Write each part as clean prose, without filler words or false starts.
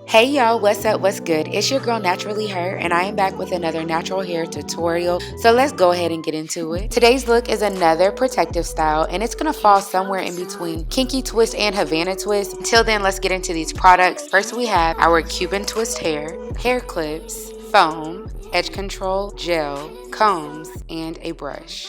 Hey y'all, what's up? What's good? It's your girl Naturally Her, and I am back with another natural hair tutorial. So let's go ahead and get into it. Today's look is another protective style, and it's gonna fall somewhere in between Kinky Twist and Havana Twist. Until then, let's get into these products. First, we have our Cuban Twist hair clips, foam, edge control, gel, combs, and a brush.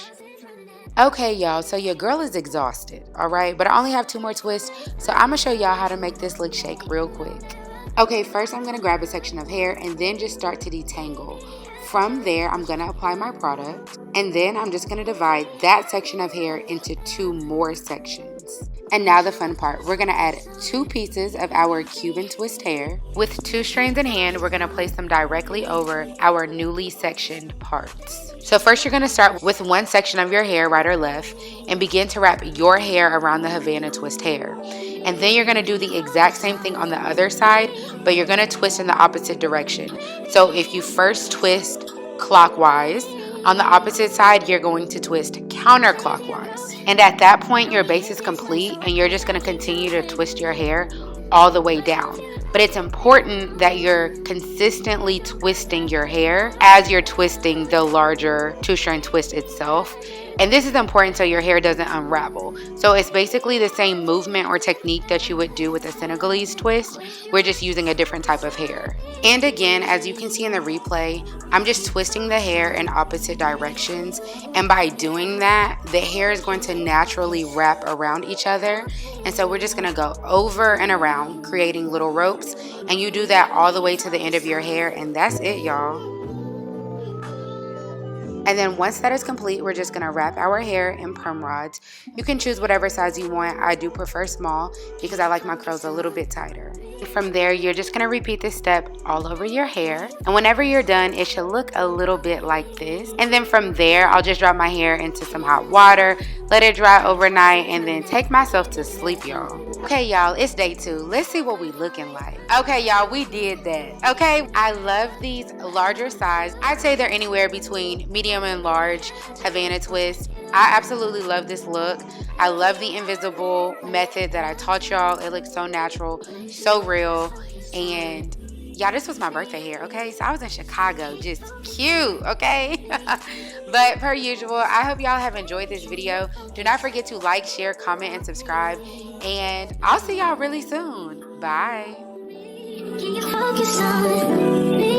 Okay, y'all, so your girl is exhausted, all right? But I only have two more twists, so I'm gonna show y'all how to make this look shake real quick. Okay, first I'm gonna grab a section of hair and then just start to detangle. From there, I'm gonna apply my product, and then I'm just gonna divide that section of hair into two more sections. And now the fun part, we're gonna add two pieces of our Cuban Twist hair. With two strands in hand, we're gonna place them directly over our newly sectioned parts. So first you're gonna start with one section of your hair, right or left, and begin to wrap your hair around the Havana Twist hair. And then you're gonna do the exact same thing on the other side, but you're gonna twist in the opposite direction. So if you first twist clockwise, on the opposite side, you're going to twist counterclockwise. And at that point, your base is complete and you're just gonna continue to twist your hair all the way down. But it's important that you're consistently twisting your hair as you're twisting the larger two-strand twist itself. And this is important so your hair doesn't unravel. So it's basically the same movement or technique that you would do with a Senegalese twist. We're just using a different type of hair. And again, as you can see in the replay, I'm just twisting the hair in opposite directions. And by doing that, the hair is going to naturally wrap around each other. And so we're just gonna go over and around, creating little ropes. And you do that all the way to the end of your hair. And that's it, y'all. And then once that is complete, we're just gonna wrap our hair in perm rods. You can choose whatever size you want. I do prefer small because I like my curls a little bit tighter. From there, you're just gonna repeat this step all over your hair. And whenever you're done, it should look a little bit like this. And then from there, I'll just drop my hair into some hot water, let it dry overnight, and then take myself to sleep, y'all. Okay, y'all, it's day 2. Let's see what we looking like. Okay, y'all, we did that. Okay, I love these larger size. I'd say they're anywhere between medium and large Havana Twist. I absolutely love this look. I love the invisible method that I taught y'all. It looks so natural, so real. And y'all, this was my birthday hair, okay? So I was in Chicago, just cute, okay? But per usual, I hope y'all have enjoyed this video. Do not forget to like, share, comment, and subscribe. And I'll see y'all really soon. Bye. Can you focus on me?